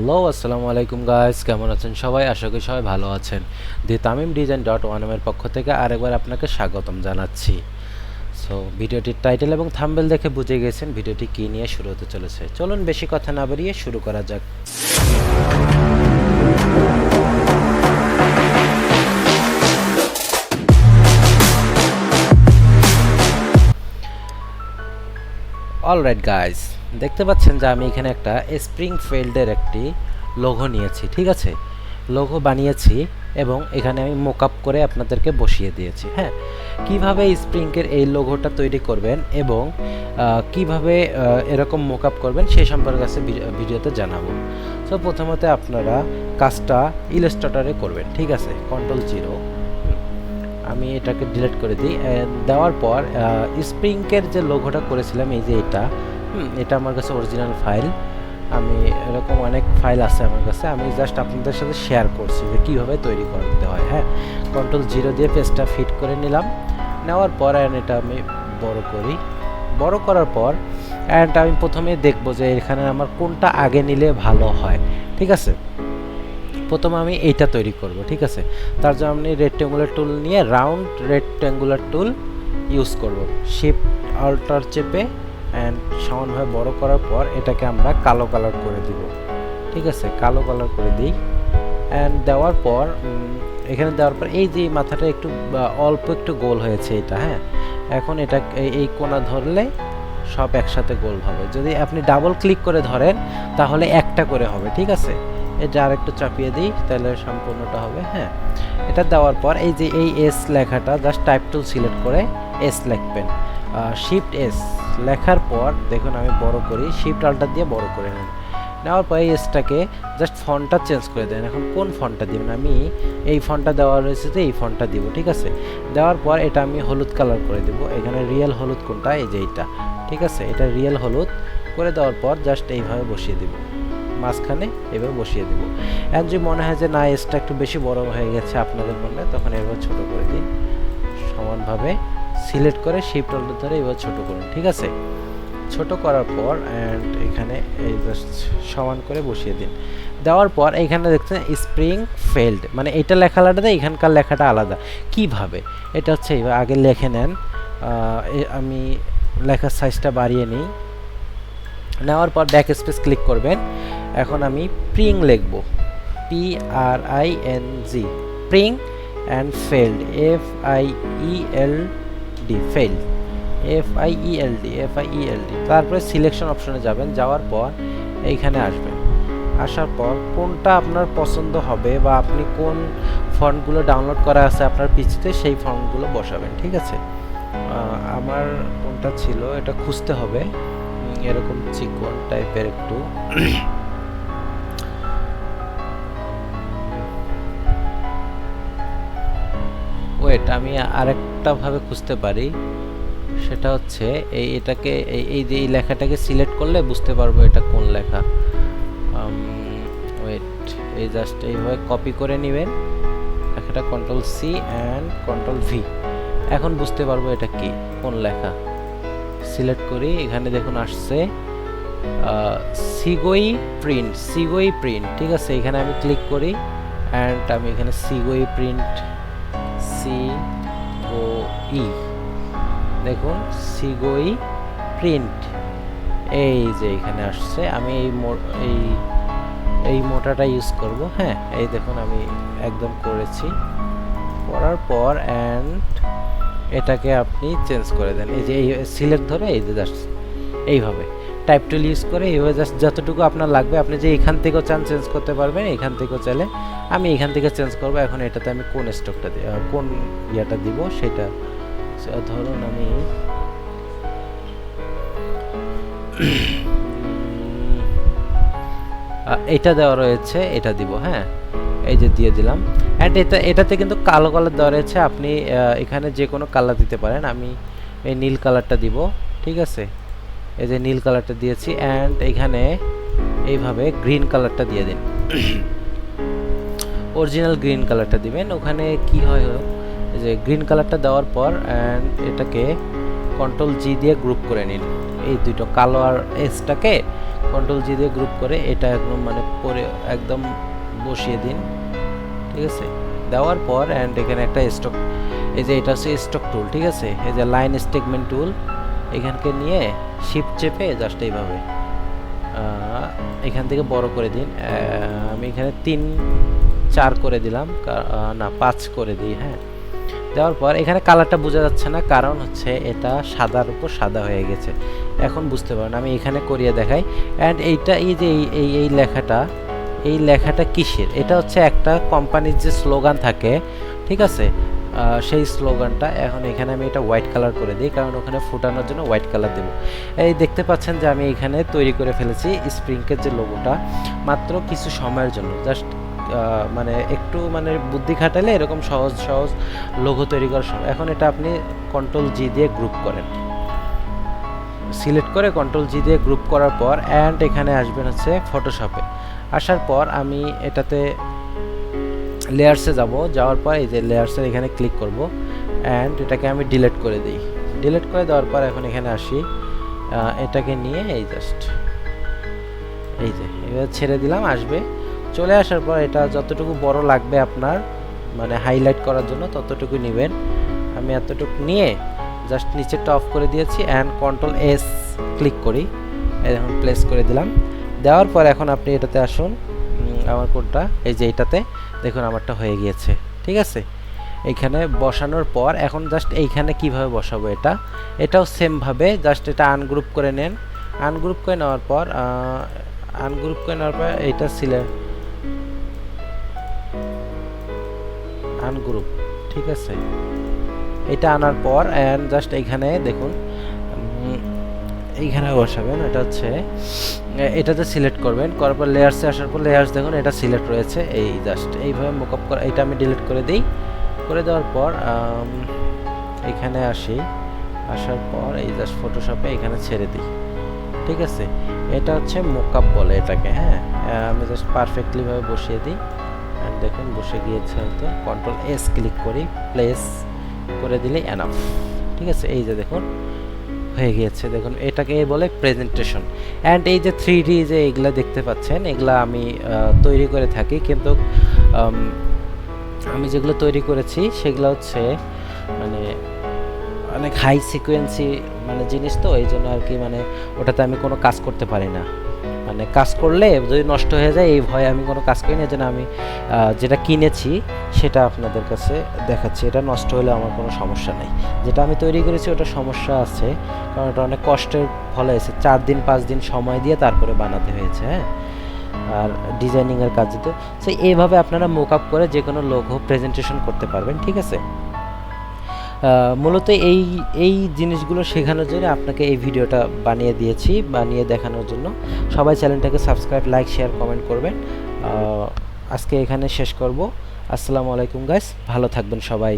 Hello আসসালামু আলাইকুম guys, কেমন আছেন সবাই? আশা করি সবাই ভালো আছেন। দি তামিম ডিজাইন ডট ওয়ানের পক্ষ থেকে আরেকবার আপনাকে স্বাগতম জানাচ্ছি। সো ভিডিওটির টাইটেল এবং থাম্বনেল দেখে বুঝে গেছেন ভিডিওটি কী নিয়ে শুরু হতে চলেছে। চলুন বেশি কথা না বাড়িয়ে শুরু করা যাক। অলরাইট গাইস, দেখতে পাচ্ছেন যে আমি এখানে একটা স্প্রিংফিল্ডের একটি লোগো নিয়েছি, ঠিক আছে? লোগো বানিয়েছি এবং এখানে আমি মোকআপ করে আপনাদেরকে বসিয়ে দিয়েছি। হ্যাঁ, কিভাবে স্প্রিংয়ের এই লোগোটা তৈরি করবেন এবং কিভাবে এরকম মোকআপ করবেন সেই সম্পর্কে আছে ভিডিওতে জানাবো। সো প্রথমত আপনারা কাজটা ইলাস্ট্রেটরে করবেন, ঠিক আছে? কন্ট্রোল 0, আমি এটাকে ডিলিট করে দিই। দেওয়ার পর স্প্রিংয়ের যে লোগোটা করেছিলাম, এই যে এটা আমার কাছে অরিজিনাল ফাইল। আমি এরকম অনেক ফাইল আছে আমার কাছে, আমি জাস্ট আপনাদের সাথে শেয়ার করছি যে কীভাবে তৈরি করতে হয়। হ্যাঁ, কন্ট্রোল 0 দিয়ে পেজটা ফিট করে নিলাম। নেওয়ার পর এটা আমি বড় করি। বড় করার পর আমি প্রথমে দেখব যে এখানে আমার কোনটা আগে নিলে ভালো হয়, ঠিক আছে? প্রথমে আমি এইটা তৈরি করব, ঠিক আছে? তার জন্য আমি রেক্ট্যাঙ্গুলার টুল নিয়ে রাউন্ড রেক্ট্যাঙ্গুলার টুল ইউজ করব। শিফট অল্টার চেপে অ্যান্ড সমানভাবে বড় করার পর এটাকে আমরা কালো কালার করে দিব, ঠিক আছে? কালো কালার করে দিই। অ্যান্ড দেওয়ার পর এখানে দেওয়ার পর এই যে মাথাটা একটু অল্প একটু গোল হয়েছে এটা। হ্যাঁ, এখন এটা এই কোণা ধরলে সব একসাথে গোল হবে। যদি আপনি ডাবল ক্লিক করে ধরেন তাহলে একটা করে হবে, ঠিক আছে? এটা আর একটু চাপিয়ে দিই, তাহলে সম্পূর্ণটা হবে। হ্যাঁ, এটা দেওয়ার পর এই যে এই এস লেখাটা জাস্ট টাইপ টুল সিলেক্ট করে এস লিখবেন। শিফট এস লেখার পর দেখুন আমি বড় করি, শিফট অল্টার দিয়ে বড় করে নেন। নেওয়ার পর এই এসটাকে জাস্ট ফন্টটা চেঞ্জ করে দেন। এখন কোন ফন্টটা দিবেন? আমি এই ফন্টটা দেওয়া রয়েছে যে এই ফন্টটা দিব, ঠিক আছে? দেওয়ার পর এটা আমি হলুদ কালার করে দেব। এখানে রিয়েল হলুদ কোনটা? এই যে এইটা, ঠিক আছে? এটা রিয়েল হলুদ করে দেওয়ার পর জাস্ট এইভাবে বসিয়ে দেব, মাঝখানে এভাবে বসিয়ে দেব। এখন যদি মনে হয় যে না এসটা একটু বেশি বড় হয়ে গেছে আপনাদের মনে, তখন এবার ছোট করে দিন। সমানভাবে সিলেক্ট করে শিফট অল্টার ধরে এবার ছোট করুন, ঠিক আছে? ছোট করার পর এখানে এই জাস্ট সমান করে বসিয়ে দিন। দেওয়ার পর এইখানে দেখছেন স্প্রিং ফেল্ড, মানে এটা লেখা আলাদা, এখানকার লেখাটা আলাদা। কিভাবে? এটা হচ্ছে এইবার আগে লিখে নেন। আমি লেখার সাইজটা বাড়িয়ে নিই। নেওয়ার পর ব্যাক স্পেস ক্লিক করবেন। এখন আমি প্রিং লিখব, PRING, প্রিং and field, FIELD, field, FIELD। তারপরে সিলেকশন অপশনে যাবেন। যাওয়ার পর এইখানে আসবেন। আসার পর কোনটা আপনার পছন্দ হবে বা আপনি কোন ফন্টগুলো ডাউনলোড করা আছে আপনার পিসিতে সেই ফন্টগুলো বসাবেন, ঠিক আছে? আমার কোনটা ছিল এটা খুঁজতে হবে। এরকম চিকন টাইপের একটু ওয়েট, আমি আরেকটা ভাবে খুঁজতে পারি। সেটা হচ্ছে এটাকে এই যে এই লেখাটাকে সিলেক্ট করলে বুঝতে পারবো এটা কোন লেখা। ওয়েট, এই জাস্ট এইভাবে কপি করে নেবেন লেখাটা, কন্ট্রোল-C অ্যান্ড কন্ট্রোল-V। এখন বুঝতে পারবো এটা কি, কোন লেখা। সিলেক্ট করি, এখানে দেখুন আসছে সিগোই প্রিন্ট, ঠিক আছে? এখানে আমি ক্লিক করি অ্যান্ড আমি এখানে সিগোই প্রিন্ট, COE, দেখুন সিগোই প্রিন্ট, এই যে এখানে আসছে। আমি এই মোটাটা ইউজ করব। হ্যাঁ, এই দেখুন আমি একদম করেছি। করার পর এটাকে আপনি চেঞ্জ করে দেন। এই যে এই সিলেক্ট ধরে এই যে জাস্ট এইভাবে টাইপ টুল ইউজ করে এইভাবে জাস্ট যতটুকু আপনার লাগবে আপনি যে এখান থেকেও চান চেঞ্জ করতে পারবেন, এখান থেকেও চাইলে। আমি এখান থেকে চেঞ্জ করব। এখন এটাতে আমি কোন স্টকটা কোন ইয়াটা দিব সেটা ধরুন আমি এটা দেওয়া রয়েছে, এটা দিব। হ্যাঁ, এই যে দিয়ে দিলাম। অ্যান্ড এটাতে কিন্তু কালো কালার দেওয়া রয়েছে, আপনি এখানে যে কোনো কালার দিতে পারেন। আমি এই নীল কালারটা দিব, ঠিক আছে? এই যে নীল কালারটা দিয়েছি। অ্যান্ড এখানে এইভাবে গ্রিন কালারটা দিয়ে দিন, অরিজিনাল গ্রিন কালারটা দিবেন। ওখানে কি হয়, এই যে গ্রিন কালারটা দেওয়ার পর এটাকে কন্ট্রোল-G দিয়ে গ্রুপ করে নিন। এই দুটো কালো আর এসটাকে কন্ট্রোল জি দিয়ে গ্রুপ করে এটা একদম মানে পরে একদম বসিয়ে দিন, ঠিক আছে। দেওয়ার পর অ্যান্ড এখানে একটা স্টক, এই যে এটা হচ্ছে স্টক টুল, ঠিক আছে। এই যে লাইন স্টেটমেন্ট টুল এখানকে নিয়ে শিফট চেপে জাস্ট এইভাবে এখান থেকে বড় করে দিন। আমি এখানে 3-4 করে দিলাম, না 5 করে দিই, হ্যাঁ। দেওয়ার পর এখানে কালারটা বোঝা যাচ্ছে না, কারণ হচ্ছে এটা সাদার উপর সাদা হয়ে গেছে। এখন বুঝতে পারেন, আমি এখানে করিয়ে দেখাই। অ্যান্ড এইটা এই যে এই লেখাটা কিসের? এটা হচ্ছে একটা কোম্পানির যে স্লোগান থাকে, ঠিক আছে, সেই স্লোগানটা। এখন এখানে আমি এটা হোয়াইট কালার করে দিই, কারণ ওখানে ফুটানোর জন্য হোয়াইট কালার দেবো। এই দেখতে পাচ্ছেন যে আমি এখানে তৈরি করে ফেলেছি স্প্রিংকের যে লোগোটা, মাত্র কিছু সময়ের জন্য। জাস্ট মানে একটু মানে বুদ্ধি খাটালে এরকম সহজ সহজ লোগো তৈরি করা সম্ভব। এখন এটা আপনি কন্ট্রোল জি দিয়ে গ্রুপ করেন, সিলেক্ট করে কন্ট্রোল জি দিয়ে গ্রুপ করার পর অ্যান্ড এখানে আসবেন হচ্ছে ফটোশপে। আসার পর আমি এটাতে লেয়ার্সে যাব, যাওয়ার পর এই যে লেয়ার্সের এখানে ক্লিক করব অ্যান্ড এটাকে আমি ডিলিট করে দিই। ডিলিট করে দেওয়ার পর এখন এখানে আসি, এটাকে নিয়ে এই জাস্ট এই যে এবার ছেড়ে দিলাম, আসবে। চলে আসার পর এটা যতটুকু বড় লাগবে আপনার মানে হাইলাইট করার জন্য ততটুকু নেবেন। আমি এতটুকু নিয়ে জাস্ট নিচেরটা অফ করে দিয়েছি অ্যান্ড কন্ট্রোল এস ক্লিক করি, এখন প্লেস করে দিলাম। দেওয়ার পর এখন আপনি এটাতে আসুন, আমার কোডটা এই যে এইটাতে দেখুন আমারটা হয়ে গিয়েছে, ঠিক আছে। এইখানে বসানোর পর এখন জাস্ট এইখানে কিভাবে বসাবো এটাও সেমভাবে জাস্ট এটা আনগ্রুপ করে নেন। আনগ্রুপ করে নেওয়ার পর এইটা সিলেক্ট আনগ্রুপ, ঠিক আছে। এটা আনার পর অ্যান্ড জাস্ট এইখানে দেখুন এইখানে বসাবেন। এটা হচ্ছে এটাতে সিলেক্ট করবেন, করার পর লেয়ার্সে আসার পর লেয়ার্স দেখুন এটা সিলেক্ট রয়েছে। এই জাস্ট এইভাবে মুকআপ করা, এটা আমি ডিলিট করে দিই। করে দেওয়ার পর এখানে আসার পর এই জাস্ট ফটোশপে এখানে ছেড়ে দিই, ঠিক আছে। এটা হচ্ছে মুকআপ বলে এটাকে, হ্যাঁ। আমি জাস্ট পারফেক্টলি ভাবে বসিয়ে দিই, দেখুন বসে গিয়েছে হয়তো। কন্ট্রোল এস ক্লিক করি, প্লেস করে দিলেই এনাফ, ঠিক আছে। এই যে দেখুন হয়ে গিয়েছে, দেখুন এটাকে বলে প্রেজেন্টেশন। অ্যান্ড এই যে 3D যে এগুলা দেখতে পাচ্ছেন এগুলা আমি তৈরি করে থাকি, কিন্তু আমি যেগুলো তৈরি করেছি সেগুলো হচ্ছে মানে অনেক হাই সিকোয়েন্সি মানে জিনিস, তো এই জন্য আর কি মানে ওটাতে আমি কোনো কাজ করতে পারি না। মানে কাজ করলে যদি নষ্ট হয়ে যায় এই ভয়ে আমি কোনো কাজ করি না। যেন আমি যেটা কিনেছি সেটা আপনাদের কাছে দেখাচ্ছি, এটা নষ্ট হলে আমার কোনো সমস্যা নেই। যেটা আমি তৈরি করেছি ওটা সমস্যা আছে, কারণ ওটা অনেক কষ্টের ফলে এসে 4 দিন 5 দিন সময় দিয়ে তারপরে বানাতে হয়েছে, হ্যাঁ। আর ডিজাইনিংয়ের কাজ দিতে সেই এইভাবে আপনারা মুকআপ করে যে কোনো লোগো প্রেজেন্টেশন করতে পারবেন, ঠিক আছে। মূলত এই জিনিসগুলো শেখানোর জন্য আপনাকে এই ভিডিওটা বানিয়ে দিয়েছি, বানিয়ে দেখানোর জন্য। সবাই চ্যানেলটাকে সাবস্ক্রাইব, লাইক, শেয়ার, কমেন্ট করবেন। আজকে এখানে শেষ করব। আসসালামু আলাইকুম গাইস, ভালো থাকবেন সবাই।